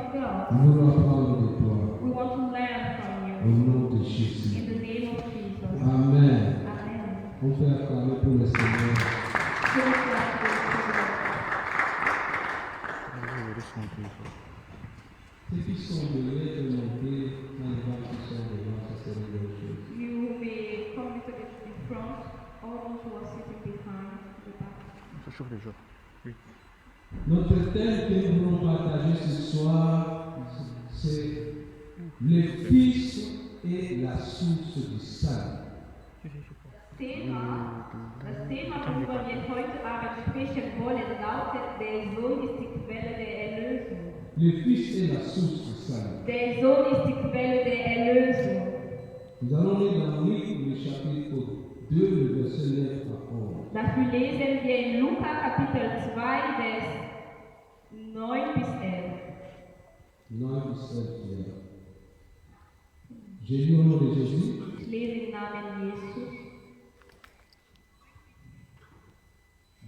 of God. Nous voulons apprendre de toi. We want to learn from Au you. nom de Jésus. In the name of Jesus. Amen. Amen. On peut acclamer pour le Seigneur. Praise God for the Ceux qui sont venus de monter dans les bancs qui sont devant, ça serait une bonne chose. Lord. You may come a little bit in front, all those who are sitting behind the back. Ça chauffe déjà. Oui. Notre thème que nous voulons partager ce soir, c'est le Fils et la source du salut. Das Thema, worüber wir heute Abend sprechen wollen, lautet: Der Sohn ist die Quelle der Erlösung. Le Fils est la source du salut. Der Sohn ist die Quelle der Erlösung. Nous allons lire dans Luc, le chapitre 2, le verset 9 à 11. Dafür lesen wir in Lukas Kapitel 2, Vers 9 bis 11. 9 bis 11. J'ai lu au nom de Jésus. Ich lese im Namen Jesus.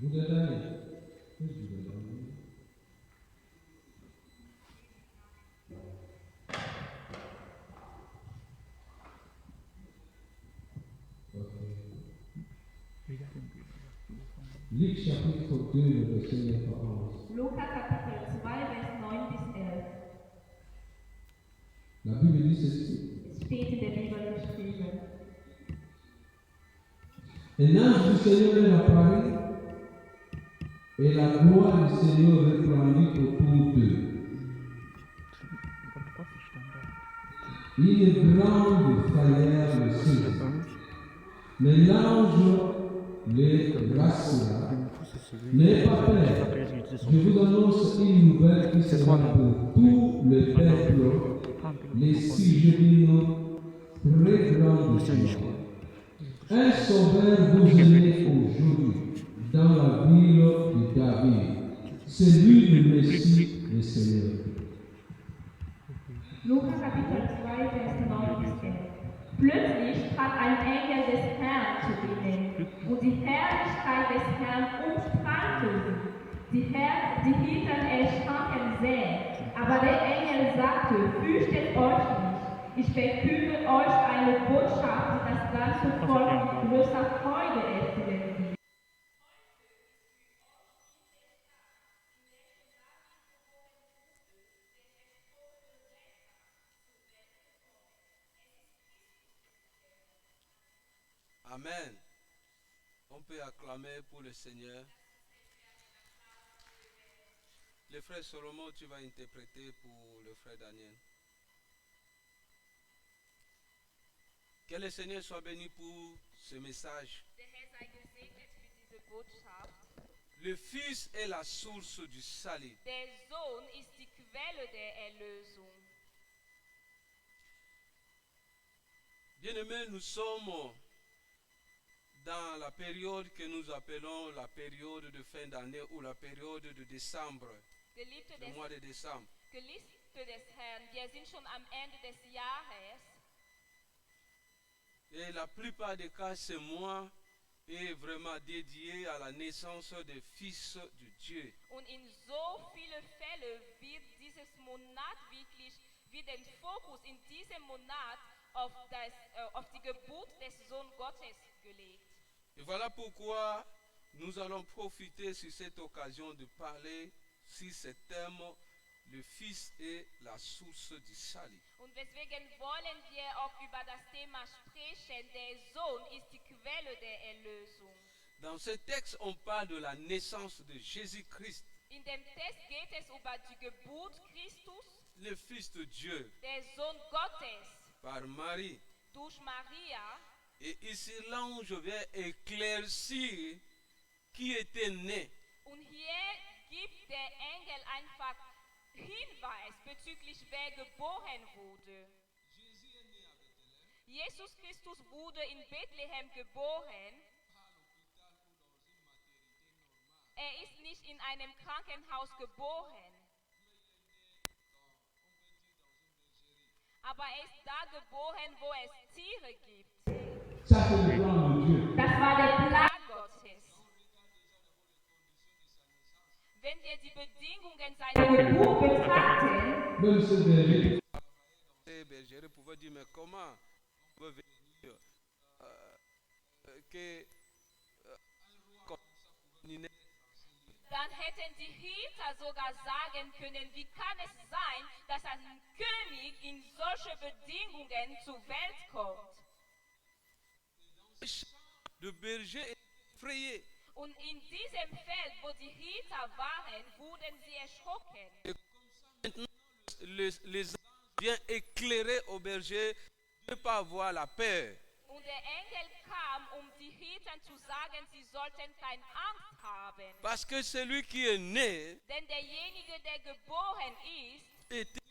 Vous êtes allés. Oui, vous êtes allés. Luc chapitre 2, le verset 9 à 11. Lukas Kapitel 2, Vers 9 bis 11. La Bible dit ceci. Es steht in der Bibel geschrieben. Un ange du Seigneur leur apparut et la gloire du Seigneur resplendit autour d'eux. Une grande frayeur le saisit. Mais l'ange les rassura. N'ayez pas peur. Je vous annonce une nouvelle qui sera pour tout le peuple. Les sujets d'une très grande joie. Un sauveur vous est né aujourd'hui dans la ville de David. C'est lui le Messie, le Seigneur. Lukas Kapitel 2, Vers 9 bis 11. Plötzlich trat ein Engel des Herrn zu ihnen, und die Herrlichkeit des Herrn umstrahlte sie. Sie hielten erschrocken sehr, aber der Engel sagte: Fürchtet euch nicht, ich verkünde euch eine Botschaft, die das ganze Volk mit großer Freude erfüllen wird. Amen. On peut acclamer pour le Seigneur. Le frère Solomon, tu vas interpréter pour le frère Daniel. Que le Seigneur soit béni pour ce message. Der Herr sei gesegnet für diese Botschaft. Le Fils est la source du salut. Der Sohn ist die Quelle der Erlösung. Bien-aimés, nous sommes dans la période que nous appelons la période de fin d'année ou la période de décembre, Geliebte le des, mois de décembre. Geliebte des Herrn, wir sind schon am Ende des Jahres. Et la plupart des cas, ce mois est vraiment dédié à la naissance des fils de Dieu. Und in so viele Fälle wird dieses Monat wird den Fokus in diesem Monat auf die Geburt des Sohn Gottes gelegt. Et voilà pourquoi nous allons profiter sur cette occasion de parler sur ce thème, le Fils est la source du salut. Und deswegen wollen wir auch über das Thema sprechen, der Sohn ist die Quelle der Erlösung. Dans ce texte, on parle de la naissance de Jésus-Christ, In dem Text geht es über die Geburt Christus, le Fils de Dieu, der Sohn Gottes, par Marie. durch Maria. Et ici, l'ange vient éclaircir qui était né. Und hier gibt der Engel einfach Hinweis bezüglich wer geboren wurde. Jesus Christus wurde in Bethlehem geboren. Er ist nicht in einem Krankenhaus geboren. Aber er ist da geboren, wo es Tiere gibt. Ça, c'est le plan de Dieu. Das war der Plan Gottes. Wenn wir die Bedingungen seiner Geburt betrachten, même ce berger, Les bergers pouvaient dire, mais comment on peut venir que Dann hätten die Hieter sogar sagen können, wie kann es sein, dass ein König in solche Bedingungen zur Welt kommt. le berger est effrayé. Und in diesem Feld, wo die Hieter waren, wurden sie erschrocken. Maintenant, les anges viennent éclairer au berger de ne pas avoir la peur. Und der Engel kam, um die Hieter zu sagen, sie sollten keine Angst haben. Parce que celui qui est né Denn derjenige, der geboren ist, était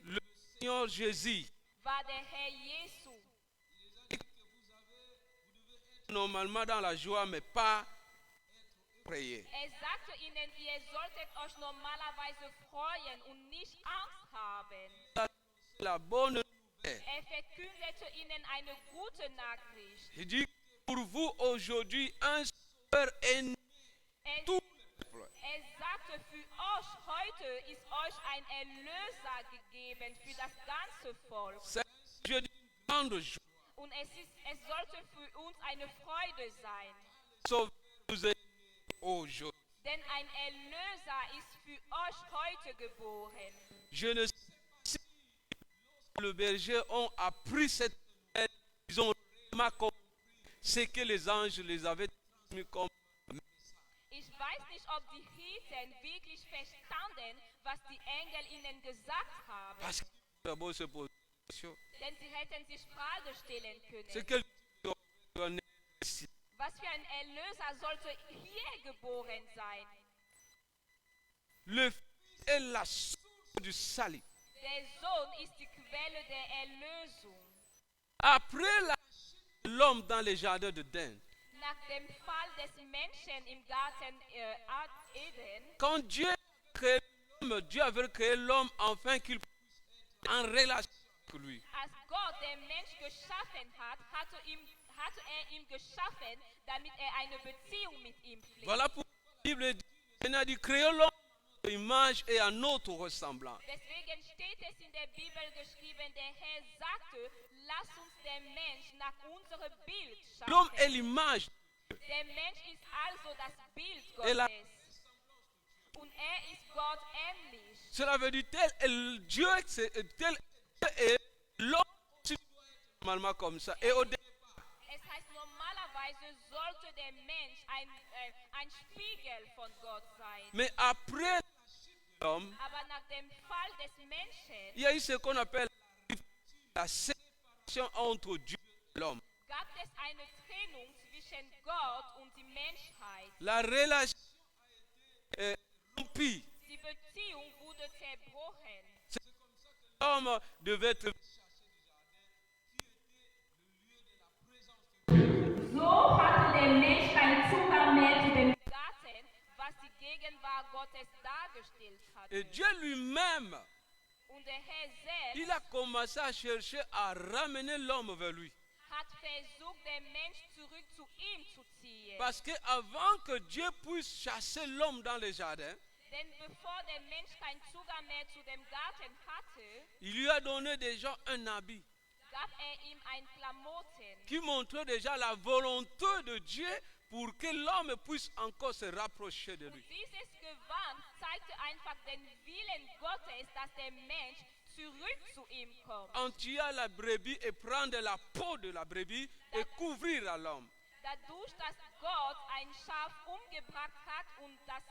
le Seigneur Jésus. war der Herr Jesu. Normalement dans la joie, mais pas prier. Sagte ihnen, ihr solltet euch normalerweise freuen und nicht Angst haben. La bonne nouvelle. Verkündete ihnen eine gute Nachricht. Il dit, pour vous aujourd'hui, un sauveur est né. Tout le peuple. Sagte, für euch heute ist euch ein Erlöser gegeben, für das ganze Volk. C'est jeudi grande joie. Und es sollte für uns eine Freude sein. Sauveur nous est aujourd'hui. Denn ein Erlöser ist für euch heute geboren. Je ne sais pas si les bergers ont appris cette nouvelle, ils ont vraiment compris ce que les anges les avaient transmis comme. Ich weiß nicht, ob die Hirten wirklich verstanden, was die Engel ihnen gesagt haben. Parce que d'abord se pose la question. Denn sie hätten sich Frage stellen C'est können. que ici. Was für ein Erlöser sollte hier geboren sein? Le Fils est la source du salut. Der Sohn ist die Quelle der Erlösung. Après l'homme dans les jardins de Dène, Nach dem Fall des Menschen im Garten Eden, quand Dieu avait créé l'homme afin qu'il puisse être en relation avec lui. als Gott den Mensch geschaffen hat, hatte er ihn geschaffen, damit er eine Beziehung mit ihm pflegt. Voilà pourquoi la Bible dit, il a dit créer l'homme à notre image et à notre ressemblance. Deswegen steht es in der Bibel geschrieben, der Herr sagte, lass uns den Mensch nach unserem Bild L'homme est schaffen. l'image. Der Mensch ist also das Bild Et la- Gottes. Und er ist Gott ähnlich. Cela veut dire tel est Dieu, tel est l'homme aussi doit être normalement comme ça. Et au départ, Es heißt, normalerweise sollte der Mensch ein Spiegel von Gott sein. mais après l'homme, Aber nach dem Fall des Menschen il y a eu ce qu'on appelle la séparation entre Dieu et l'homme. gab es eine Trennung zwischen Gott und die Menschheit. La relation est rompue. Die Beziehung wurde zerbrochen. L'homme devait être So hatte der Mensch keinen Zugang mehr zu dem Garten, was die Gegenwart Gottes dargestellt et hatte. Dieu lui-même, Und der Herr selbst il a commencé à chercher à ramener l'homme vers lui. hat versucht, den Mensch zurück zu ihm zu ziehen. Parce que avant que Dieu puisse chasser l'homme dans les jardins, Denn bevor der Mensch keinen Zugang mehr zu dem Garten hatte, il lui a donné déjà un habit gab er ihm ein Klamotten. qui montrait déjà la volonté de Dieu pour que l'homme puisse encore se rapprocher de lui. Dieses Gewand zeigte einfach den Willen Gottes, dass der Mensch zurück zu ihm kommt. En tuant la brebis et prendre la peau de la brebis et couvrir à l'homme. Dadurch, dass Gott ein Schaf umgebracht hat und das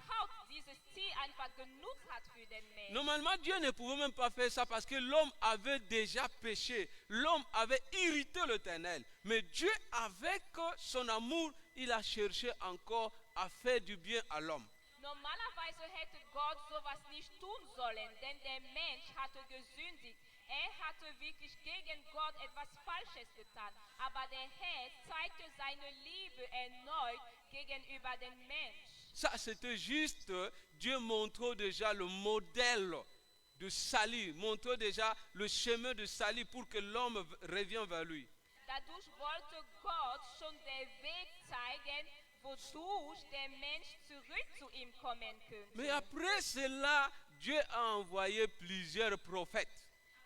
Haut dieses Tier einfach genutzt hat für den Mensch. Normalement, Dieu ne pouvait même pas faire ça parce que l'homme avait déjà péché. L'homme avait irrité l'Éternel. Mais Dieu, avec son amour, il a cherché encore à faire du bien à l'homme. Normalerweise hätte Gott sowas nicht tun sollen, denn der Mensch hatte gesündigt. Er hatte wirklich gegen Gott etwas Falsches getan. Aber der Herr zeigte seine Liebe erneut gegenüber dem Mensch. Ça, c'était juste, Dieu montrait déjà le modèle de salut, montrait déjà le chemin de salut pour que l'homme revienne vers lui. Dadurch wollte Gott schon den Weg zeigen, wodurch der Mensch zurück zu ihm kommen könnte. Mais après cela, Dieu a envoyé plusieurs prophètes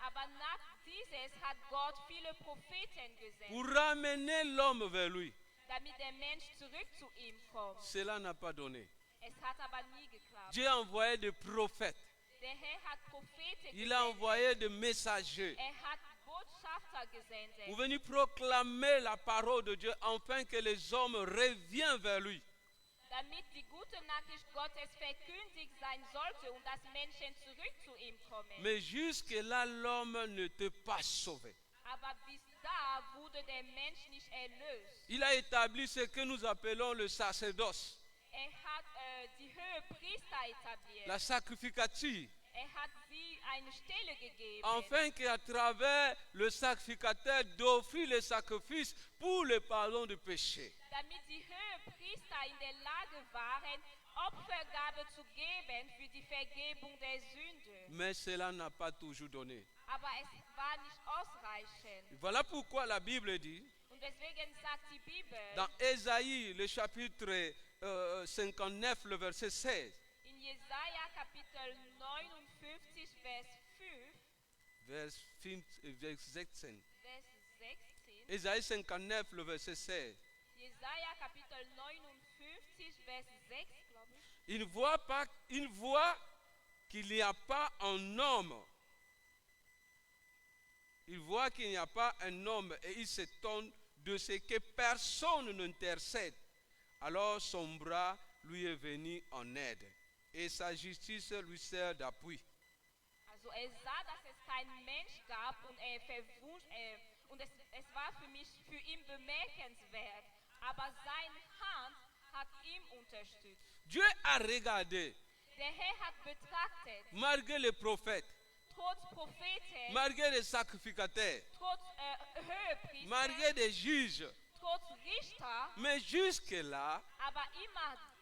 Aber nach dieses hat Gott viele Propheten pour gesendet, ramener l'homme vers lui. damit der Mensch zurück zu ihm kommt. Cela n'a pas donné. Es hat aber nie geklappt. Dieu a envoyé des prophètes. Der Herr hat Propheten Il a gesendet. envoyé des messagers Hat Botschafter gesendet, pour venir proclamer la parole de Dieu afin que les hommes reviennent vers lui. damit die gute Nachricht Gottes verkündigt sein sollte und dass Menschen zurück zu ihm kommen. Mais jusque-là, l'homme n'était pas sauvé. Aber bis da wurde der Mensch nicht erlöst. Il a établi ce que nous appelons le sacerdoce, Hat die Höhepriester etabliert. la sacrificature, Hat sie eine Stelle gegeben, afin qu'à travers le sacrificateur d'offrir le sacrifice pour le pardon du péché. damit die Höhepriester in der Lage waren, Opfergabe zu geben für die Vergebung der Sünde. Mais cela n'a pas toujours donné. Aber es war nicht ausreichend. Voilà pourquoi la Bible dit, Und deswegen sagt die Bibel dans Ésaïe, le chapitre 59, le verset 16, in Jesaja Kapitel 59, Vers 5, vers 16. Vers 16. Ésaïe 59, le verset 16. Jesaja Kapitel 59, Vers 6, glaube ich. Il voit qu'il n'y a pas un homme. Il voit qu'il n'y a pas un homme et il s'étonne de ce que personne n'intercède. Alors son bras lui est venu en aide et sa justice lui sert d'appui. Also sah, dass es keinen Mensch gab und und es war für ihn bemerkenswert. Aber seine Hand hat ihm unterstützt. Dieu a regardé, Der Herr hat betrachtet, malgré les prophètes, trotz Propheten, malgré les sacrificateurs, trotz Höhepriester, malgré les juges, trotz Richter, mais jusque-là, aber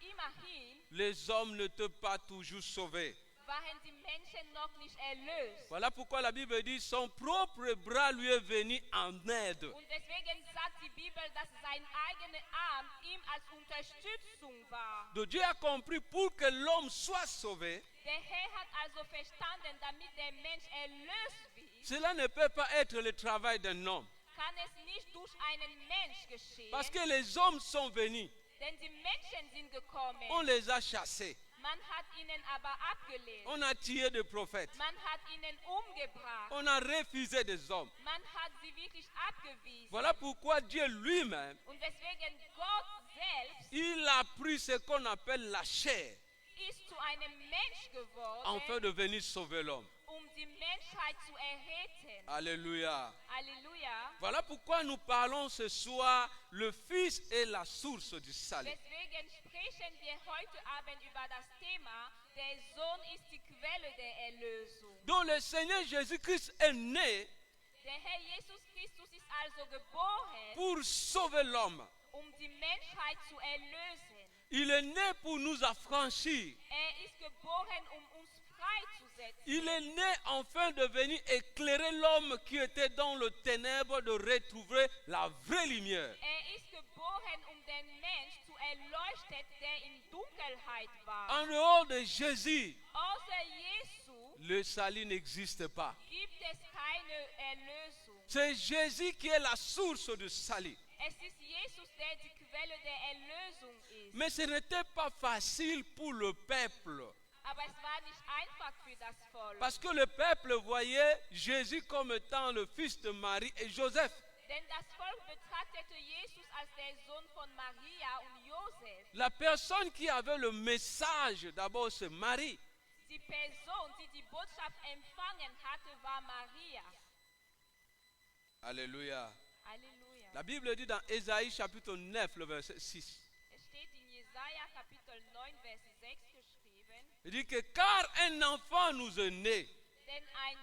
immerhin les hommes n'étaient pas toujours sauvés. waren die Menschen noch nicht erlöst. Voilà pourquoi la Bible dit son propre bras lui est venu en aide. Und deswegen sagt die Bibel, dass sein eigener Arm ihm als Unterstützung war. Donc Dieu a compris pour que l'homme soit sauvé, Der Herr hat also verstanden, damit der Mensch erlöst wird, cela ne peut pas être le travail d'un homme. kann es nicht durch einen Mensch geschehen, Parce que les hommes sont venus, denn die Menschen sind gekommen. on les a chassés, Man hat ihnen aber abgelehnt. on a tué des prophètes, Man hat ihnen umgebracht. on a refusé des hommes. Man hat sie wirklich abgewiesen. Voilà pourquoi Dieu lui-même, Und deswegen Gott selbst il a pris ce qu'on appelle la chair, ist zu einem Mensch geworden, afin de venir sauver l'homme. die Menschheit zu erretten. Alléluia. Halleluja. Voilà pourquoi nous parlons ce soir, le Fils est la source du salut. Deswegen sprechen wir heute Abend über das Thema, der Sohn ist die Quelle der Erlösung. Donc le Seigneur Jésus-Christ est né Der Herr Jesus Christus ist also geboren, pour sauver l'homme. die Menschheit zu erlösen. Il est né pour nous affranchir. Ist geboren, uns freizusetzen. Il est né afin de venir éclairer l'homme qui était dans le ténèbre, de retrouver la vraie lumière. Ist geboren, den Mensch zu erleuchten, der in Dunkelheit war. En dehors de Jésus, Außer Jesu le salut n'existe pas. gibt es keine Erlösung. C'est Jésus qui est la source du salut. Es ist Jesus, der die Quelle der Erlösung ist. Mais ce n'était pas facile pour le peuple. Aber es war nicht einfach für das Volk. Parce que le peuple voyait Jésus comme étant le fils de Marie et Joseph. Denn das Volk betrachtete Jesus als der Sohn von Maria und Josef. La personne qui avait le message, d'abord c'est Marie. Die Person, die die Botschaft empfangen hatte, war Maria. Alléluia. Halleluja. La Bible dit dans Ésaïe chapitre 9, le verset 6. Es steht in Jesaja Kapitel 9, Vers 6 geschrieben. Il dit que car un enfant nous est né, Denn ein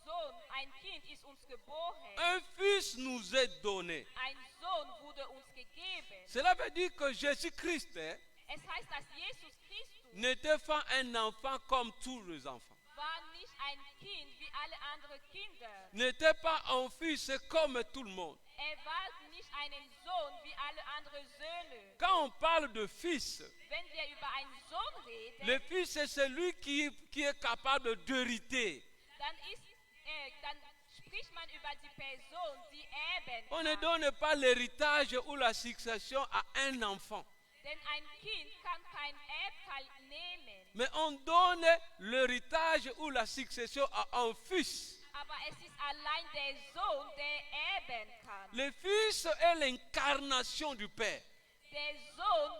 Sohn, ein Kind ist uns geboren. un fils nous est donné. Ein Sohn wurde uns gegeben. Cela veut dire que Jésus-Christ Es heißt, dass Jesus Christus n'était pas un enfant comme tous les enfants. war nicht ein Kind wie alle anderen Kinder. N'était pas un fils comme tout le monde. war nicht ein Sohn wie alle anderen Söhne. Quand on parle de fils, Wenn wir über einen Sohn reden, le fils c'est celui qui est capable d'hériter. dann spricht man über die Person, die erben On ne kann. donne pas l'héritage ou la succession à un enfant, Denn ein Kind kann kein Erbteil nehmen. mais on donne l'héritage ou la succession à un fils. Aber es ist allein der Sohn, der erben kann. Le fils est l'incarnation du Père. Der Sohn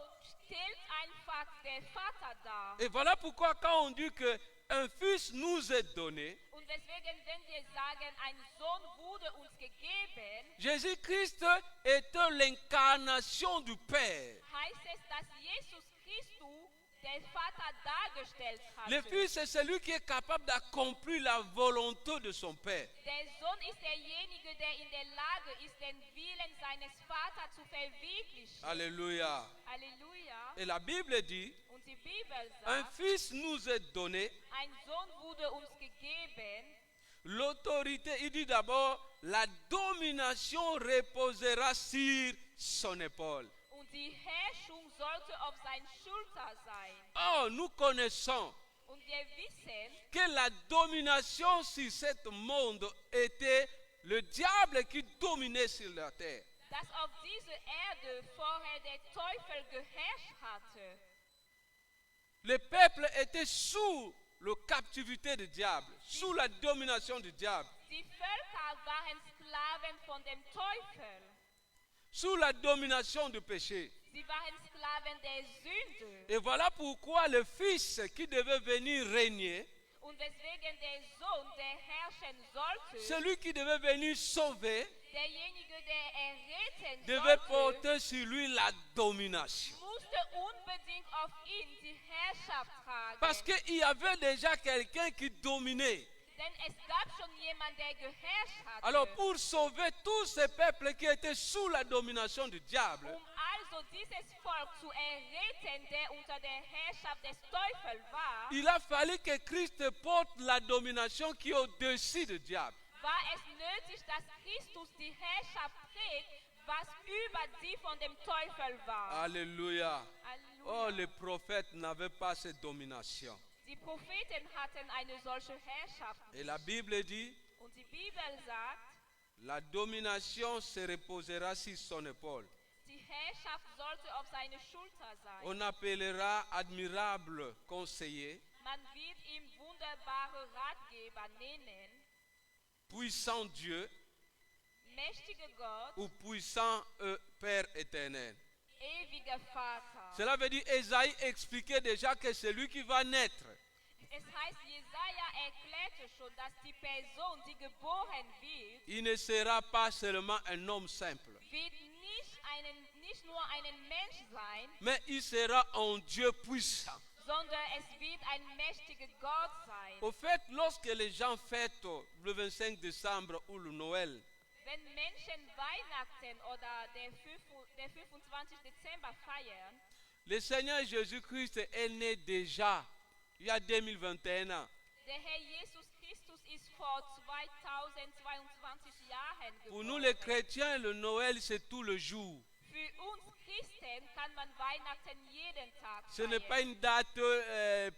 stellt einfach der Vater dar. Et voilà pourquoi quand on dit qu'un fils nous est donné, Und deswegen, wenn wir sagen, ein Sohn wurde uns gegeben, Jésus-Christ est l'incarnation du Père. heißt es, dass Jesus Christus der Vater dargestellt hat. Le fils est celui qui est capable d'accomplir la volonté de son Père. Der Sohn ist derjenige, der in der Lage ist, den Willen seines Vaters zu verwirklichen. Alléluia. Halleluja. Et la Bible dit, Und die Bibel un sagt, fils nous est donné, ein Sohn wurde uns gegeben. l'autorité, il dit d'abord, la domination reposera sur son épaule. Und die Herrschung sollte auf seinen Schultern sein. Or, nous connaissons Und wir wissen, que la domination sur ce monde était le diable qui dominait sur la terre. dass auf dieser Erde vorher der Teufel geherrscht hatte. Le peuple était sous la captivité du diable, sous la domination du diable, Die Völker waren Sklaven von dem Teufel. sous la domination du péché. Sie waren Sklaven der Sünde. Et voilà pourquoi le Fils qui devait venir régner, Und deswegen der Sohn, der herrschen sollte, celui qui devait venir sauver, derjenige, der erretten devait sollte, porter sur lui la domination. musste unbedingt auf ihn die Herrschaft tragen. Parce qu'il y avait déjà quelqu'un qui dominait. Denn es gab schon jemanden, der geherrscht hatte. Alors pour sauver tous ces peuples qui étaient sous la domination du diable, Also dieses Volk zu erretten, der unter der Herrschaft des Teufels war, il a fallu que Christ porte la domination qui est au-dessus du diable. war es nötig, dass Christus die Herrschaft trägt, was über die von dem Teufel war. Alléluia. Halleluja. Oh, les prophètes n'avaient pas cette domination. Die Propheten hatten eine solche Herrschaft. Et la Bible dit, Und die Bibel sagt, la domination se reposera sur son épaule. die Herrschaft sollte auf seine Schulter sein. On appellera admirable conseiller, Man wird ihn wunderbare Ratgeber nennen, puissant Dieu mächtiger Gott, ou puissant Père éternel. ewiger Vater. Cela veut dire, Esaïe expliquait déjà que celui qui va naître, Es heißt, Jesaja erklärte schon, dass die Person, die geboren wird, il ne sera pas seulement un homme simple, wird nicht nur ein Mensch sein, mais il sera un Dieu puissant. sondern es wird ein mächtiger Gott sein. Au fait, lorsque les gens fêtent le 25 décembre ou le Noël, Wenn Menschen Weihnachten oder der 25. Dezember feiern, le Seigneur Jésus-Christ est né déjà il y a 2021 ans. der Herr Jesus Christus ist vor 2022 Jahren Pour nous geboren. les chrétiens, le Noël c'est tout le jour. Für uns Christen kann man Weihnachten jeden Tag Ce n'est pas feiern. une date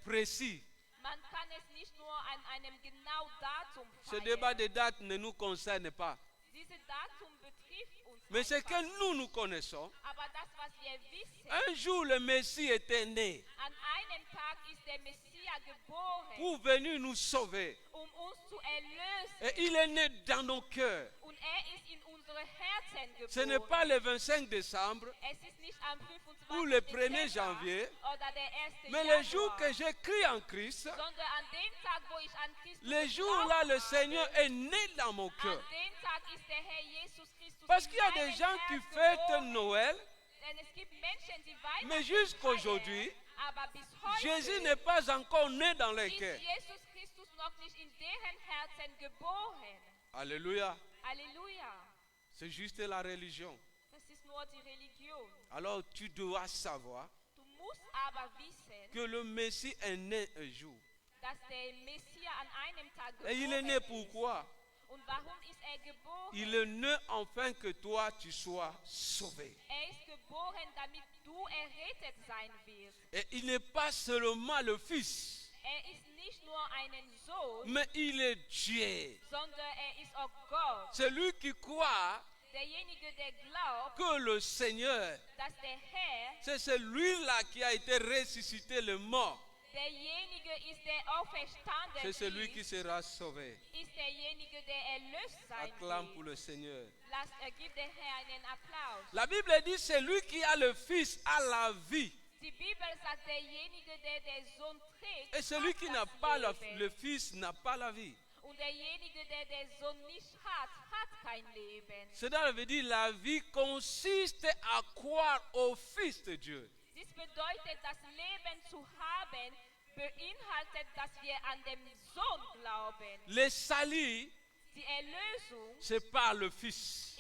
précise. Man kann es nicht nur an einem genauen Datum Ce débat feiern. de date ne nous concerne pas. Dieses Datum betrifft uns Mais ce einfach. que nous connaissons, Aber das, was wir wissen, un jour le Messie était né an einem Tag ist der Messias geboren, pour venir nous sauver. uns zu erlösen. Et il est né dans nos cœurs. Und ist in unsere Herzen geboren. Ce n'est pas le 25 décembre Es ist nicht am 25. ou le 1er Dezember janvier, oder der 1. mais le Januar, jour que j'écris en Christ, sondern an dem Tag, wo ich an Christus le jour-là, le geglaubt Seigneur habe, est né dans mon an cœur. dem Tag ist der Herr Jesus Christus Parce in qu'il y a des meinem gens qui Herzen fêtent geboren. Noël, Denn es gibt Menschen, die mais Weihnachten jusqu'aujourd'hui, feiern, aber bis heute Jésus n'est pas encore né dans les ist cœurs. Jesus Christus noch nicht in deren Herzen geboren. Alléluia. Halleluja. C'est juste la religion. Das ist nur die Religion. Alors tu dois savoir Du musst aber wissen, que le Messie est né un jour. dass der Messias an einem Tag Et il est geboren né ist. pourquoi? Und warum ist geboren? Il est né afin que toi tu sois sauvé. Ist geboren, damit du errettet sein wirst. Et il n'est pas seulement le Fils, Ist nicht nur ein Sohn, mais il est Dieu. sondern ist auch Gott. Celui qui croit Derjenige, der glaubt, que le Seigneur, dass der Herr c'est celui-là qui a été ressuscité le mort, derjenige ist, der auferstanden c'est celui qui ist, sera sauvé. ist derjenige, der erlöst sein Acclame pour wird. le Seigneur. Gib der Herr einen Applaus. La Bible dit celui qui a le Fils a la vie. Die Bibel sagt, derjenige, der Sohn trägt, Et celui hat qui das n'a pas Leben. le Fils n'a pas la vie. Und derjenige, der Sohn nicht hat, hat kein Leben. Cela veut dire la vie consiste à croire au Fils de Dieu. Dies bedeutet, das Leben zu haben, beinhaltet, dass wir an den Sohn glauben. Le salut, Die Erlösung c'est par le Fils.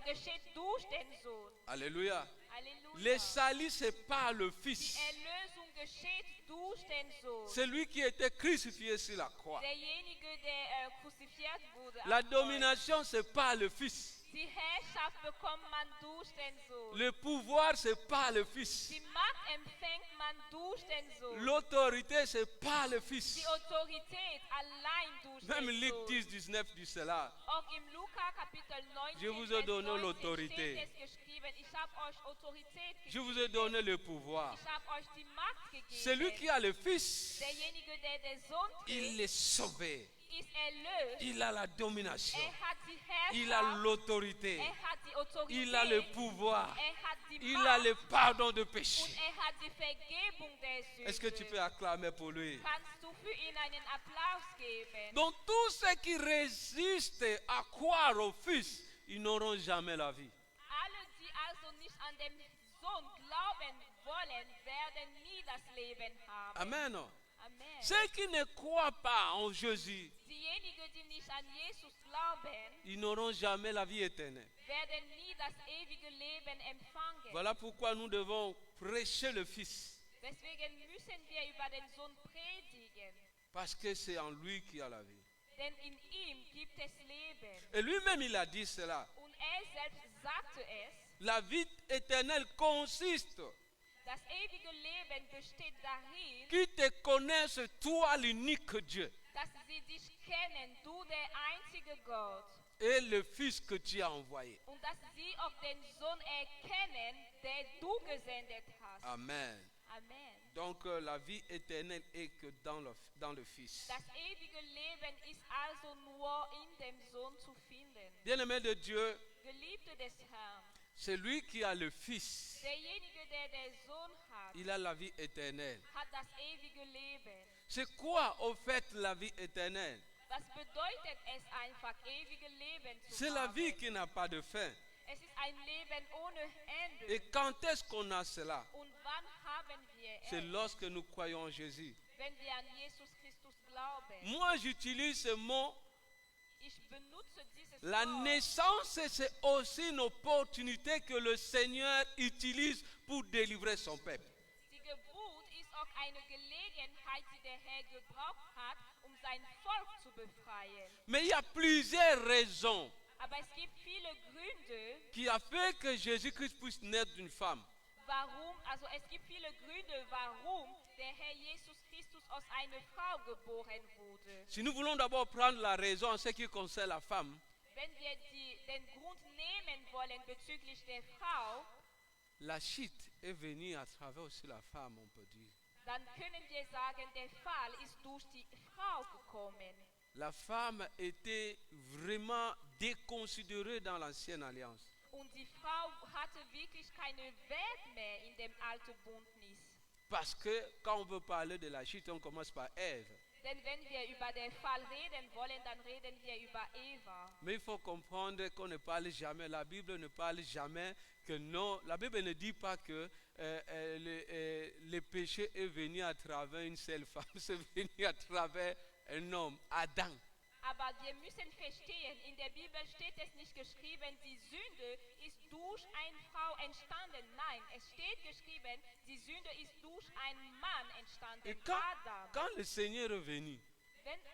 geschieht durch den Sohn. Alléluia. Halleluja. Le salut, c'est par le Die Fils. Erlösung geschieht durch den Sohn. Celui qui était crucifié sur la croix. Derjenige, der kruzifiziert wurde. La am Kreuz. domination, c'est par le Fils. Die Herrschaft bekommt man durch den Sohn. Le pouvoir, c'est par le Fils. Die Macht empfängt man durch den Sohn. L'autorité, c'est par le Fils. Die Autorität allein durch Même den Luc Sohn. 10, 19 dit cela. Auch im Lukas Kapitel 19, Je vous ai Vers donné 19 l'autorité. steht es geschrieben, ich habe euch Autorität Je vous ai gegeben. donné le pouvoir. Ich habe euch die Macht gegeben. Celui qui a le Fils, Derjenige, der den Sohn il trägt, est sauvé. ist erlöst. Il a la domination. Hat die Il a Herrschaft. l'autorité. Hat die Autorität. Il a le pouvoir. Hat die Il Macht. a le pardon de péché. Und hat die Vergebung der Sünde. Est-ce que tu peux acclamer pour lui? Kannst du für ihn einen Applaus geben? Donc tous ceux qui résistent à croire au Fils, ils n'auront jamais la vie. Alle, die also nicht an den Sohn glauben wollen, werden nie das Leben haben. Amen. Amen. Ceux qui ne croient pas en Jésus, Diejenigen, die nicht an Jesus glauben, ils n'auront jamais la vie éternelle. werden nie das ewige Leben empfangen. Voilà pourquoi nous devons prêcher le Fils. Deswegen müssen wir über den Sohn predigen, Parce que c'est en lui qu'il y a la vie. denn in ihm gibt es Leben. Et lui-même, il a dit cela. Und selbst sagte es, La vie éternelle consiste das ewige Leben besteht darin, qu'ils te connaissent, toi l'unique Dieu, dass sie dich kennen, du der einzige Gott, et le Fils que tu as envoyé. und dass sie auch den Sohn erkennen, der du gesendet hast. Amen. Amen. Donc la vie éternelle est que dans le Fils. Das ewige Leben ist also nur in dem Sohn zu finden. Bien-aimé de Dieu, Geliebte des Herrn, celui qui a le Fils, derjenige, der den Sohn hat, il a la vie éternelle. hat das ewige Leben. C'est quoi au fait la vie éternelle? Was bedeutet es einfach, ewige Leben zu C'est la haben? vie qui n'a pas de fin. Es ist ein Leben ohne Ende. Et quand est-ce qu'on a cela? Und wann haben wir C'est es? lorsque nous croyons en Jésus. Wenn wir an Jesus Christus glauben. Moi, j'utilise ce mot. Ich benutze dieses La Wort. naissance, c'est aussi une opportunité que le Seigneur utilise pour délivrer son peuple. Die Geburt ist auch eine Gelegenheit, die der Herr gebraucht hat, sein Volk zu befreien. Mais il y a plusieurs raisons Aber es gibt viele Gründe, qui a fait que Jésus-Christ puisse naître d'une femme. es gibt viele Gründe, warum der Herr Jesus Christus aus einer Frau geboren wurde. Si nous voulons d'abord prendre la raison en ce qui concerne la femme, Wenn wir den Grund nehmen wollen bezüglich der Frau, la chute est venue à travers aussi la femme, on peut dire. dann können wir sagen, der Fall ist durch die Frau gekommen. La femme était vraiment déconsidérée dans l'ancienne alliance. Und die Frau hatte wirklich keinen Wert mehr in dem alten Bündnis. Parce que quand on veut parler de la chute, on commence par Ève. Denn wenn wir über den Fall reden wollen, dann reden wir über Eva. Mais il faut comprendre qu'on ne parle jamais, la Bible ne parle jamais que non, la Bible ne dit pas que le péché est venu à travers une seule femme, c'est venu à travers un homme, Adam. Aber wir müssen verstehen, in der Bibel steht es nicht geschrieben, die Sünde ist durch eine Frau entstanden. Nein, es steht geschrieben, die Sünde ist durch einen Mann entstanden, Et Adam. quand le Seigneur est venu,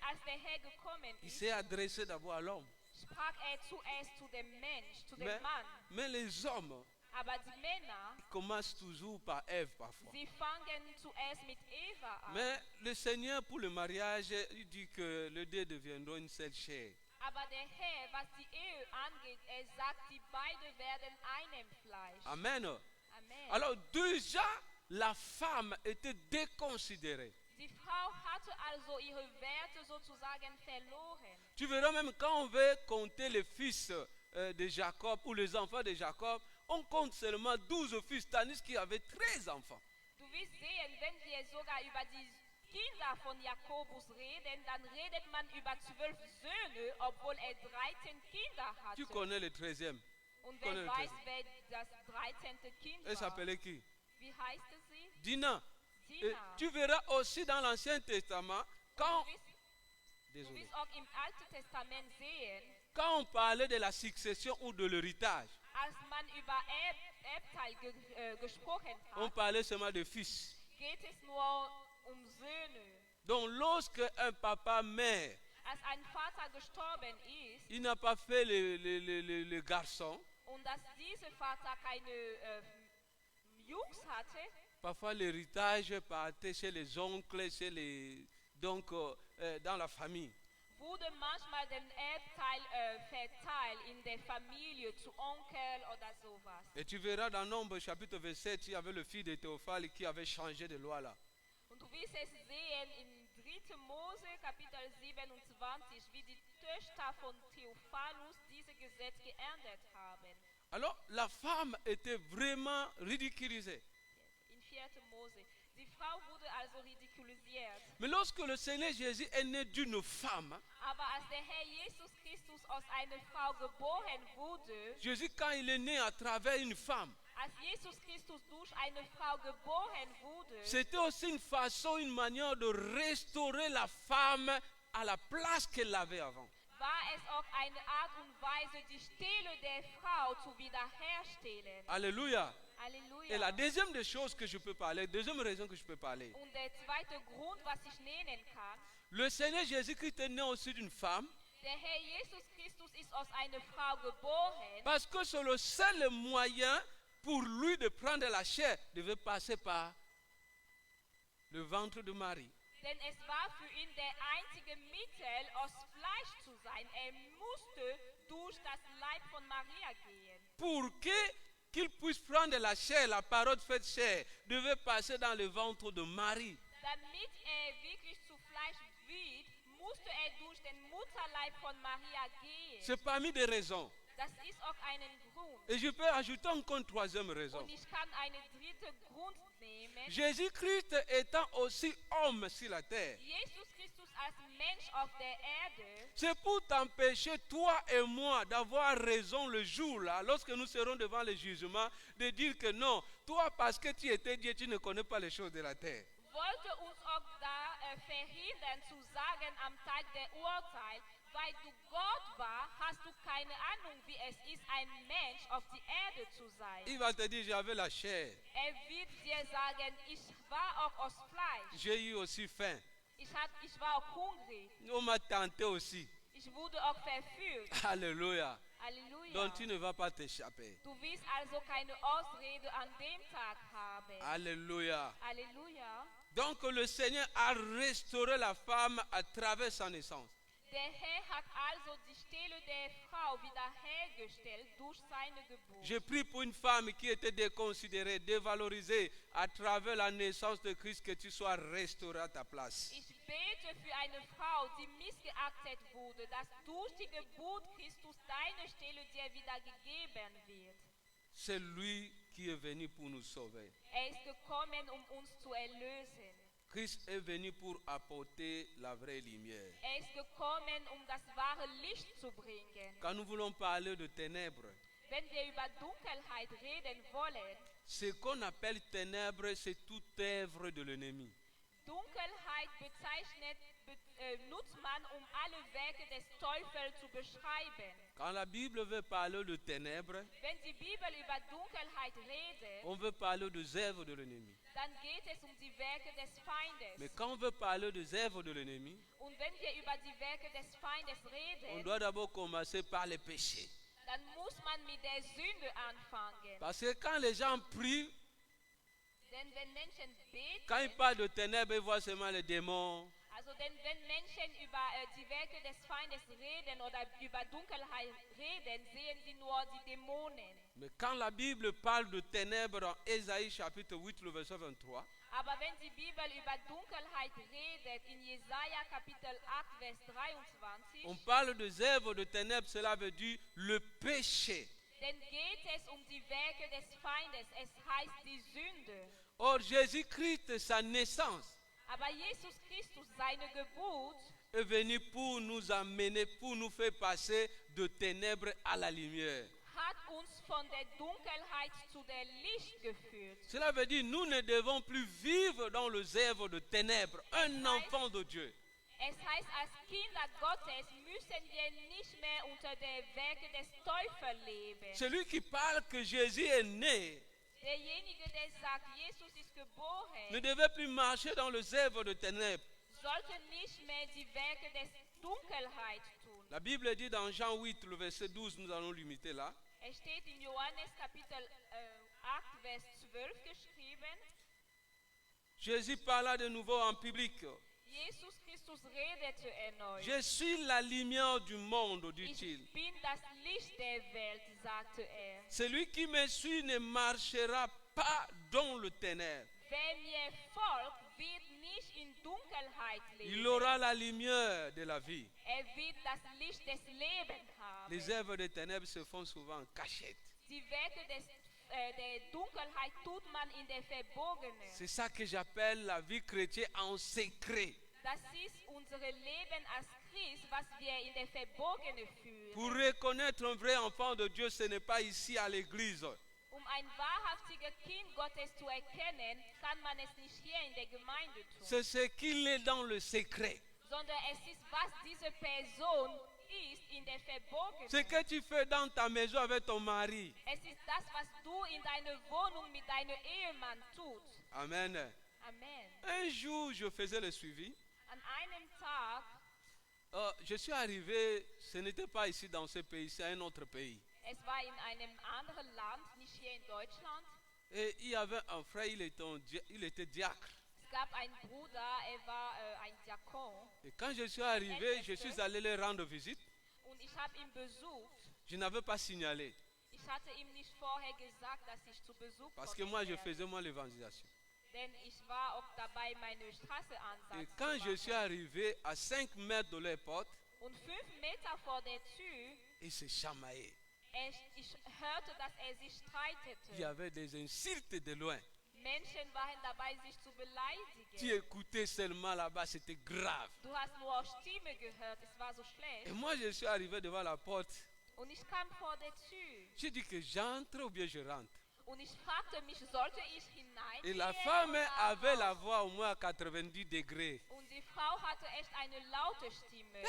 Als der Herr gekommen il ist, s'est adressé d'abord à l'homme. sprach zuerst zu dem Mensch, zu dem Mais, Mann. mais les hommes Aber die Männer, commencent toujours par Ève parfois. sie fangen zuerst mit Eva an. Mais le Seigneur, pour le mariage, il dit que les deux deviendront une seule chair. Aber der Herr, was die Ehe angeht, sagt, die beide werden einem Fleisch. Amen. Amen. Alors déjà, la femme était déconsidérée. Die Frau hatte also ihre Werte sozusagen verloren. Tu verras même quand on veut compter les fils de Jacob ou les enfants de Jacob, on compte seulement 12 fils, tandis qu'il y avait 13 enfants. Du wirst sehen, wenn wir sogar über die Kinder von Jakobus reden, dann redet man über 12 Söhne, obwohl er 13 Kinder hatte. Tu connais le 13e. Und connais wer le weiß, 13e. wer das 13. Kind Elle war? s'appelait qui? Wie heißt sie? Dina. Et Dina. tu verras aussi dans l'Ancien Testament, quand, Du désolé, wirst auch im Alten Testament sehen, quand on parlait de la succession ou de l'héritage, als man über Erbteil gesprochen on hat, parlait seulement de fils. geht es nur Söhne. Donc lorsque un papa meurt, Als ein Vater gestorben ist il n'a pas fait le garçon. und dass dieser Vater keine Jungs hatte, Parfois l'héritage partait chez les oncles, chez les, donc dans la famille. wurde manchmal den Erbteil verteilt in der Familie zu Onkel oder sowas. Et tu verras dans Nombre chapitre 27, il y avait le fils de Théophile qui avait changé de loi là. Und du wirst es sehen in 3. Mose Kapitel 27, wie die Töchter von Theophilus dieses Gesetz geändert haben. Alors la femme était vraiment ridiculisée. In 4. Mose. Die Frau wurde also ridikulisiert. Mais lorsque le Seigneur Jésus est né d'une femme, Aber als der Herr Jesus Christus aus einer Frau geboren wurde, Jésus quand il est né à travers une femme, als Jesus Christus durch eine Frau geboren wurde, c'était aussi une façon, une manière de restaurer la femme à la place qu'elle avait avant. war es auch eine Art und Weise, die Stelle der Frau zu wiederherstellen. Alléluia. Halleluja. Et la deuxième des choses que je peux parler, deuxième raison que je peux parler, Und der zweite Grund, was ich nennen kann, le Seigneur Jésus-Christ est né aussi d'une femme der Herr Jesus Christus ist aus einer Frau geboren, parce que c'est le seul moyen pour lui de prendre la chair, devait passer par le ventre de Marie. denn es war für ihn der einzige Mittel, aus Fleisch zu sein. Er musste durch das Leib von Maria gehen. Pour qu'il puisse prendre la chair, la parole faite chair, devait passer dans le ventre de Marie. Damit wirklich zu Fleisch wird, musste durch den Mutterleib von Maria gehen. C'est parmi des raisons. Das ist auch einen Grund. Et je peux ajouter encore une troisième raison. Und ich kann einen dritten Grund nehmen. Jésus-Christ étant aussi homme sur la terre, Jesus Christus als Mensch auf der Erde, c'est pour t'empêcher, toi et moi, d'avoir raison le jour-là, lorsque nous serons devant le jugement, de dire que non, toi parce que tu étais Dieu, tu ne connais pas les choses de la terre. wollte uns auch da verhindern zu sagen am Tag der Urteil, weil du Gott war, hast du keine Ahnung, wie es ist, ein Mensch auf die Erde zu sein. Il va te dire, j'avais la chair, Wird dir sagen, ich war auch aus Fleisch. j'ai eu aussi faim, Ich war auch hungrig. on m'a tenté aussi. Ich wurde auch verführt. Alléluia. Halleluja. Donc tu ne vas pas t'échapper. Du wirst also keine Ausrede an dem Tag haben. Alléluia. Halleluja. Donc le Seigneur a restauré la femme à travers sa naissance. Der Herr hat also die Stelle der Frau wiederhergestellt durch seine Geburt. Je prie pour une femme qui était déconsidérée, dévalorisée à travers la naissance de Christ, que tu sois restaurée à ta place. Ich bete für eine Frau, die missgeachtet wurde, dass durch die Geburt Christus deine Stelle dir wieder gegeben wird. C'est lui qui est venu pour nous sauver. Ist gekommen, uns zu erlösen. Christ est venu pour apporter la vraie lumière. Ist gekommen, das wahre Licht zu bringen. Quand nous voulons parler de ténèbres, Wenn wir über Dunkelheit reden wollen, ce qu'on appelle ténèbres, c'est toute œuvre de l'ennemi. Dunkelheit nutzt man, alle Werke des Teufels zu beschreiben. Quand la Bible veut parler de ténèbres, Wenn die Bibel über Dunkelheit redet, on veut parler des œuvres de l'ennemi. dann geht es die Werke des Feindes. Mais quand on veut parler des œuvres de l'ennemi, Und wenn wir über die Werke des Feindes on reden, doit d'abord commencer par les péchés. dann muss man mit der Sünde anfangen. Parce que quand les gens prient, Denn wenn Menschen quand ils beten, parlent de ténèbres, ils voient seulement les démons. denn wenn Menschen über die Werke des Feindes reden oder über Dunkelheit reden, sehen sie nur die Dämonen. Mais quand la Bible parle de ténèbres dans Ésaïe chapitre 8, le verset 23, Aber wenn die Bibel über Dunkelheit redet, in Jesaja Kapitel 8, Vers 23, on parle des œuvres de ténèbres, cela veut dire le péché. dann geht es die Werke des Feindes, es heißt die Sünde. Or, Jésus-Christ, sa naissance, Aber Jesus Christus, seine Geburt, est venu pour nous amener, pour nous faire passer de ténèbres à la lumière. hat uns von der Dunkelheit zu der Licht geführt. Cela veut dire nous ne devons plus vivre dans les œuvres de ténèbres. Un enfant de Dieu. Es heißt, als Kinder Gottes müssen wir nicht mehr unter der Werke des Teufels leben. Celui qui parle que Jésus est né Derjenige, der sagt, Jesus ist ne geboren, devait plus marcher dans les œuvres de ténèbres. sollte nicht mehr die Werke des Dunkelheit tun. La Bible dit dans Jean 8, le verset 12, nous allons limiter là. Es steht in Johannes Kapitel 8, Vers 12 geschrieben. Jésus parla de nouveau en public. Jesus Christus redete erneut. Je suis la lumière du monde, dit-il. Ich bin das Licht der Welt, sagte er. Celui qui me suit ne marchera pas dans le ténèbre. Wer mir folgt, wird nicht in Dunkelheit leben. Il aura la lumière de la vie. Wird das Licht des Lebens haben. Les œuvres des ténèbres se font souvent en cachette. Die Werke der Dunkelheit tut man in der Verborgenen. C'est ça que j'appelle la vie chrétienne en secret. Das ist unser Leben als Christ, was wir in der Verborgenen fühlen. Pour reconnaître un vrai enfant de Dieu, ce n'est pas ici à l'église. Ein wahrhaftiges Kind Gottes zu erkennen, kann man es nicht hier in der Gemeinde tun. C'est ce qu'il est dans le secret. Sondern es ist, was diese Person ist in der Verborgenen. Ce que tu fais dans ta maison avec ton mari. Es ist das, was du in deiner Wohnung mit deinem Ehemann tut. Amen. Amen. Un jour, je faisais le suivi. An einem Tag, Je suis arrivé, ce n'était pas ici dans ce pays, c'est un autre pays. es war in einem anderen Land, nicht hier in Deutschland. Et il y avait un frère, il était diacre. Es gab einen Bruder, war ein Diakon. Et quand je suis arrivé, je suis allé leur rendre visite. Und ich habe ihn besucht. Je n'avais pas signalé. Ich hatte ihm nicht vorher gesagt, dass ich zu Besuch Parce que kommen moi, je werde. faisais moi l'évangélisation. Denn ich war auch dabei, meine Straßenansatz Et zu quand je machen. suis arrivé à 5 mètres de leur porte, Und 5 Meter vor der Tür, ils se chamaillaient. ich hörte, dass sich streitete. Il y avait des insultes de loin. Menschen waren dabei, sich zu Tu beleidigen. écoutais seulement là-bas, c'était grave. Du hast nur Stimme gehört, es war so schlecht. Et moi, je suis arrivé devant la porte. Und ich kam vor der Tür. J'ai dit que j'entre ou bien je rentre. Und ich fragte mich, sollte ich Et la hineingehen femme oder avait la raus? voix au moins à 90 degrés. Und die Frau hatte echt eine laute Stimme.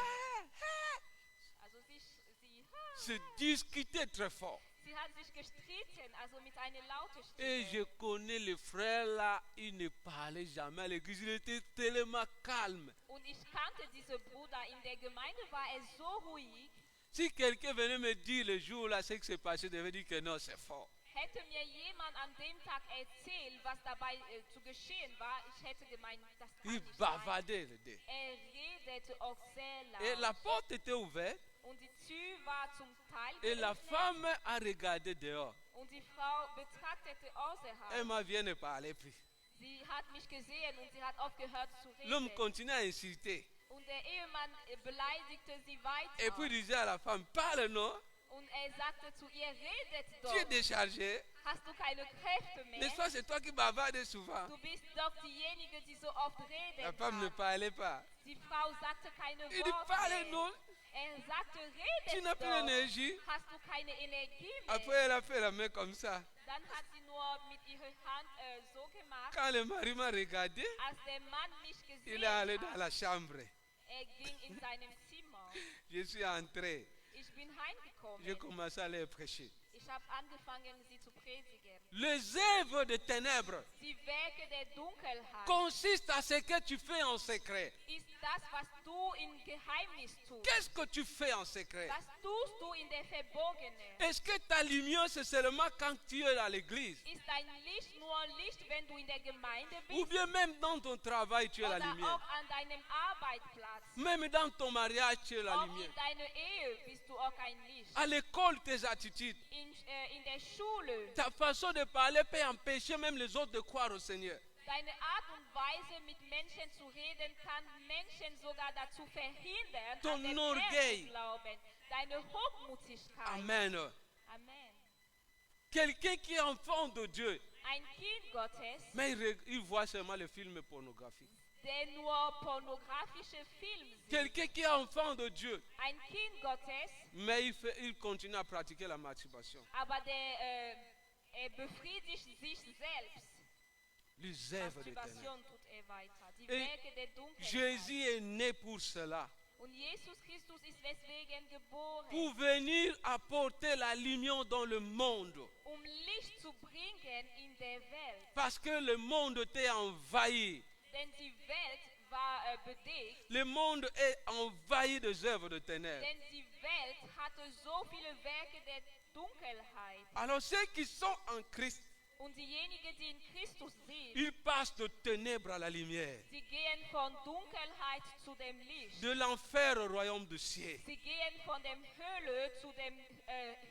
Also sie Se discutait très fort. Sie hat sich gestritten, also mit einer lauten Et je Stimme. connais le frère là, il ne parlait jamais à l'église, il était tellement calme. Und ich kannte diesen Bruder. In der Gemeinde war er so ruhig. Si quelqu'un venait me dire le jour là ce qui s'est passé, je devais dire que non, c'est fort. Hätte mir jemand an dem Tag erzählt, was dabei zu geschehen war, ich hätte gemeint, das kann Il nicht sein. bavardait le deux. Redete auch sehr Et la laut. porte était ouverte Und die Tür war zum Teil et la geöffnet. femme a regardé dehors. Und die Frau betrachtete Elle außerhalb. m'a bien ne parler plus. Sie hat mich gesehen und sie hat aufgehört zu L'homme reden. continue à insulter. Und der Ehemann beleidigte sie weiter. Et puis disait à la femme, parle non. Und sagte zu ihr, redet Tu es doch. déchargé. Hast du keine Kräfte mehr? N'est-ce pas, c'est toi qui bavardes souvent. Du bist doch diejenige, die so oft La redet. femme ne parlait pas. Die Frau sagte keine Il dit, Worte parle mehr. non. Sagte, Tu redet n'as plus doch. d'énergie. Hast du keine Energie Après, mehr? elle a fait la main comme ça. Dann hat sie nur mit ihrer Hand so gemacht, Quand le mari m'a regardé, als der Mann mich il gesehen est allé dans hat. la chambre. Ging in seinem Zimmer. Je suis entré. Ich bin J'ai heimgekommen. commencé à leur prêcher. Ich habe angefangen, sie zu predigen. Les œuvres de ténèbres Die Werke der Dunkelheit consistent à ce que tu fais en secret. ist das, was du in Geheimnis tust. Qu'est-ce que tu fais en secret? Was tust du in der Verborgenen? Est-ce que ta lumière, c'est seulement quand tu es à l'église? Ist dein Licht nur Licht, wenn du in der Gemeinde Ou bist? bien même dans ton travail, tu es la Oder lumière. auch an deinem Arbeitsplatz? Même dans ton mariage, tu es la Auch lumière. in deiner Ehe bist du auch ein Licht. À l'école, tes attitudes, In der Schule, ta façon de parler peut empêcher même les autres de croire au Seigneur. deine Art und Weise mit Menschen zu reden kann Menschen sogar dazu verhindern, Ton an den orgueil. Herrn zu glauben. Deine Hochmutigkeit. Amen. Amen. Quelqu'un qui est enfant de Dieu, Ein Kind Gottes, mais il voit seulement les films pornographiques. der nur pornografische Filme sieht. Quelqu'un qui est enfant de Dieu, Ein Kind Gottes, mais il continue à pratiquer la masturbation. aber er befriedigt sich selbst. Les œuvres de ténèbres. Masturbation tut er weiter. Die Et Werke der Dunkelheit. Jésus est né pour cela. Und Jesus Christus ist deswegen geboren, Pour venir apporter la lumière dans le monde. Licht zu bringen in der Welt. Parce que le monde était envahi. Denn die Welt war bedeckt. Le monde est envahi des œuvres de ténèbres. Denn die Welt hatte so viele Werke der Dunkelheit. Alors ceux qui sont en Christ, Und diejenigen, die in Christus sind, ils passent de ténèbres à la lumière. sie gehen von Dunkelheit zu dem Licht. De l'enfer au royaume du ciel. Sie gehen von der Hölle zu dem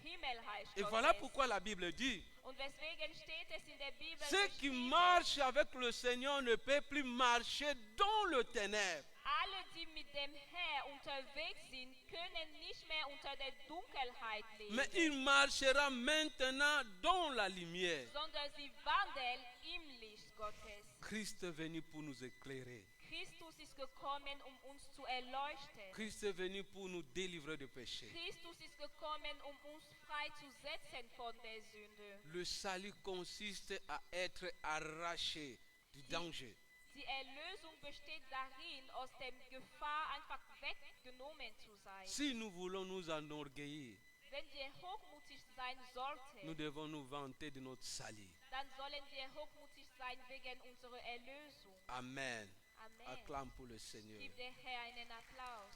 Himmelreich Et Gottes. voilà pourquoi la Bible dit, Und weswegen steht es in der Bibel ceux qui geschrieben, marchent avec le Seigneur ne peuvent plus marcher dans le ténèbre. alle, die mit dem Herr unterwegs sind, können nicht mehr unter der Dunkelheit leben, Mais il marchera maintenant dans la lumière. sondern sie wandeln im Licht Gottes. Christ est venu pour nous éclairer. Christus ist gekommen, uns zu erleuchten. Christ est venu pour nous délivrer du péché. Christus ist gekommen, uns freizusetzen von der Sünde. Le salut consiste à être arraché du danger. Die Erlösung besteht darin, aus der Gefahr einfach weggenommen zu sein. Si nous voulons nous enorgueillir, Wenn wir hochmutig sein nous sollten, devons nous vanter de notre salut. dann sollen wir hochmutig sein wegen unserer Erlösung. Amen. Amen. Acclame pour le Seigneur. Gib der Herr einen Applaus.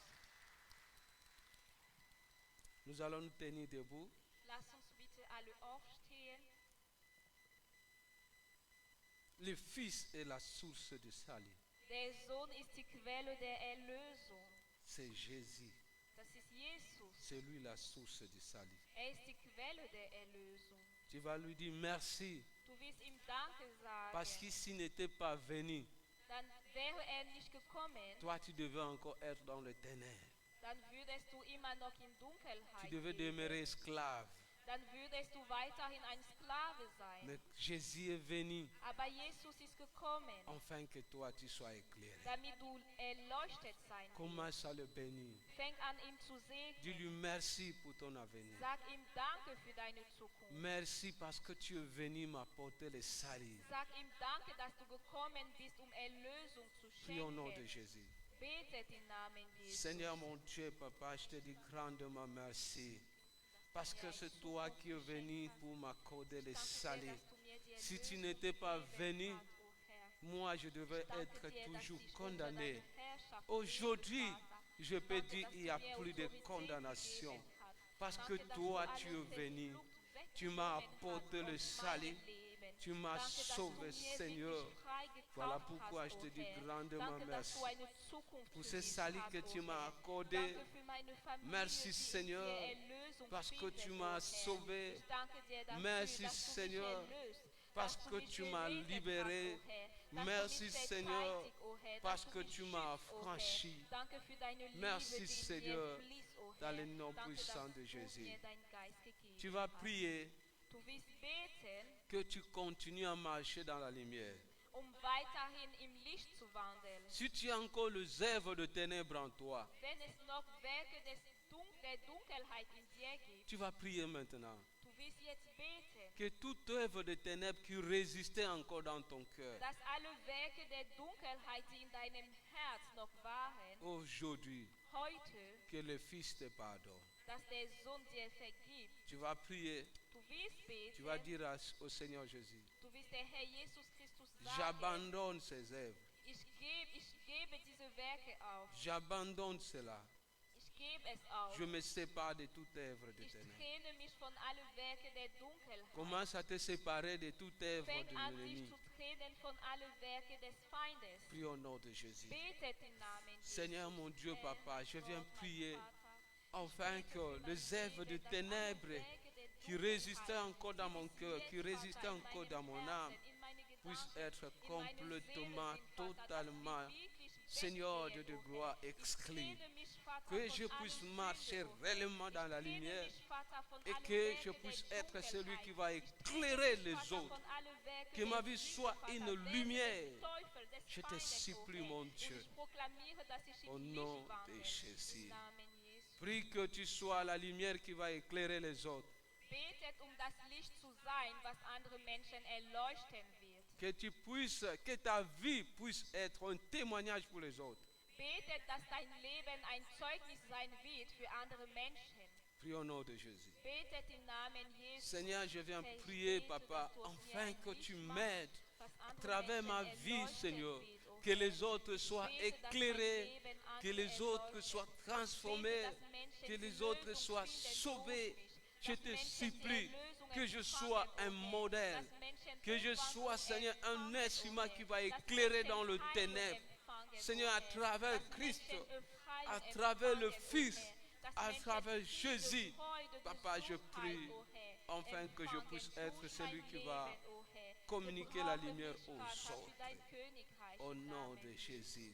Nous allons nous tenir debout. Lass uns bitte alle aufstehen. Le Fils est la source du salut. Der Sohn ist die Quelle der Erlösung. C'est Jésus. Das ist Jesus. C'est lui la source du salut. Ist die Quelle der Erlösung. Tu vas lui dire merci Du wirst ihm Danke parce sagen. qu'il s'il n'était pas venu, Dann wäre nicht gekommen, toi tu devais encore être dans le ténèbre. dann würdest du immer noch in Tu Dunkelheit devais leben. demeurer esclave. Dann würdest du weiterhin ein Sklave sein. Mais Jésus est venu Aber Jesus ist gekommen, afin que toi tu sois éclairé. damit du erleuchtet sein wirst. Commence à le bénir. Fäng an, ihm zu Dis-lui segnen. merci pour ton avenir. Sag ihm Danke für deine Zukunft. Merci parce que tu es venu m'apporter le salut. Sag ihm Danke, dass du gekommen bist, Erlösung zu Prie au nom de schenken. Jésus. Betet im Namen Jesu. Seigneur mon Dieu, Papa, je te dis grandement merci. Parce que c'est toi qui es venu pour m'accorder le Danke dir, salut. dass du mir die Si tu Erlösung n'étais pas gegeben venu, hast, o Herr. moi je devais Danke être dir, dass toujours ich unter condamné. deiner Herrschaft Aujourd'hui, leben darf. je peux Danke, dire dass il du n'y a mir plus de Autorität condamnation. gegeben hast. Parce que Danke, dass toi, du tu alle es venu. Verflucht Tu m'as weggenommen apporté hast le aus salut. meinem Leben. Tu m'as Danke, dass sauvé, du mir Seigneur. wirklich frei gekauft Voilà pourquoi je hast, te o dis Herr. grandement Danke, dass merci du eine Zukunft pour für ce mich salut hast, que o tu m'as Herr. accordé. Danke für meine Familie, Merci, die Seigneur, in dir Erlösung parce que findet, tu o m'as Herr. sauvé. Ich danke dir dafür, Merci, dass du mich Seigneur, erlöst, parce dass du que mich tu m'as gerettet libéré. hast, o Herr. Dass Merci, du mich Seigneur, verteidigt, o Herr. parce Dass que du mich tu m'as schützt, o Herr. affranchi. Danke für deine Liebe, Merci, die in Seigneur, mir fließt, o Dans Herr. le nom Danke, puissant dass de du Jésus. mir deinen Geist gegeben Tu vas hast. prier Du wirst beten, que tu continues à marcher dans la lumière. weiterhin im Licht zu wandeln. Si tu as encore les œuvres de ténèbres en toi, Wenn es noch Werke der Dunkelheit in dir gibt, tu vas prier maintenant. du wirst jetzt beten, Que toute œuvre de ténèbres qui résistait encore dans ton cœur, dass alle Werke der Dunkelheit, die in deinem Herz noch waren, aujourd'hui, heute, que le Fils te pardonne. dass der Sohn dir vergibt. Tu vas prier, Du wirst beten, tu vas dire au Seigneur Jésus, du wirst der Herr Jesus Christus sagen, j'abandonne ces œuvres, ich gebe diese Werke auf. j'abandonne cela. Ich gebe es auf. Je me sépare de toute œuvre de Ich ténèbres. trenne mich von allen Werken der Dunkelheit. Commence à te séparer de toute œuvre Fang de an, dich l'ennemi. zu trennen von allen Werken des Feindes. Prie au nom de Jésus. Betet im Namen Jesus. Seigneur mon Dieu, Herr, Papa, je viens Gott, mein prier Vater, afin que les œuvres de ténèbres qui résistaient encore dans mon cœur, qui résistaient encore dans mon âme, puissent être complètement, totalement, Seigneur Dieu de gloire, exclus. Que je puisse marcher réellement dans la lumière et que je puisse être celui qui va éclairer les autres. Que ma vie soit une lumière. Je te supplie, mon Dieu, au nom de Jésus. Prie que tu sois la lumière qui va éclairer les autres. Betet, das Licht zu sein, was andere Menschen erleuchten wird. Que tu puisses, que ta vie puisse être un témoignage pour les autres. Betet, dass dein Leben ein Zeugnis sein wird für andere Menschen. Prie au nom de Jésus. Betet im Namen Jesus. Seigneur, je viens prier, Papa, afin que tu m'aides à travers ma vie, Seigneur, que les autres soient éclairés, que les autres soient transformés, que les autres soient sauvés. Je te supplie que je sois un modèle, que je sois, Seigneur, un être humain qui va éclairer dans le ténèbre. Seigneur, à travers Christ, à travers le Fils, à travers Jésus, Papa, je prie enfin que je puisse être celui qui va communiquer la lumière aux autres. Au nom de Jésus.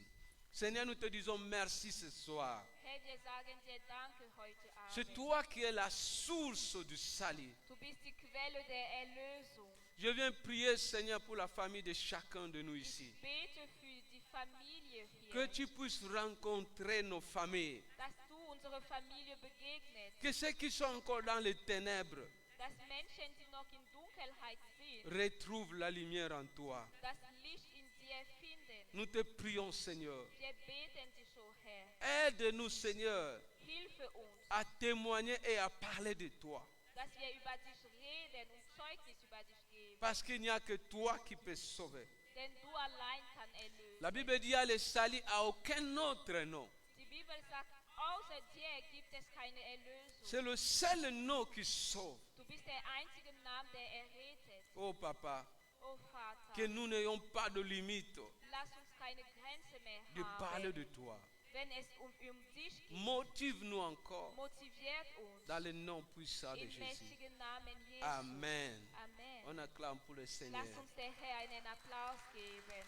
Seigneur, nous te disons merci ce soir. Herr, wir sagen dir Danke heute Abend. C'est toi qui es la source du salut. Du bist die Quelle der Erlösung. Je viens prier, Seigneur, pour la famille de chacun de nous ici. Bete für die Familie hier. Que tu puisses rencontrer nos familles. Dass du unsere Familie begegnet. Que ceux qui sont encore dans les ténèbres Dass Menschen, die noch in Dunkelheit sind, retrouvent la lumière en toi. das Licht in dir finden. Nous te prions, Seigneur. Wir beten dich, o Herr. Aide-nous, Seigneur, Hilfe uns, à témoigner et à parler de toi. dass wir über dich reden und Zeugnis über dich geben. Parce qu'il n'y a que toi qui peux sauver. Denn du allein kannst erlösen. La Bible dit à le salut à aucun autre nom. Die Bibel sagt, außer dir gibt es keine Erlösung. C'est le seul nom qui sauve. Du bist der einzige Name, der errettet. Oh Papa, O Vater, que nous n'ayons pas de limite lass uns keine Grenze mehr de parler haben. de toi. Wenn es um dich geht, Motive-nous encore motiviert uns dans le nom puissant de im Jésus. mächtigen Namen Jesu. Amen. Amen. On acclame pour le Seigneur. Lass uns der Herr einen Applaus geben.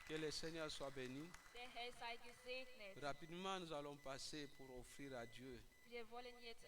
Que le Seigneur soit béni. Der Herr sei gesegnet. Rapidement, nous allons passer pour offrir à Dieu Wir wollen jetzt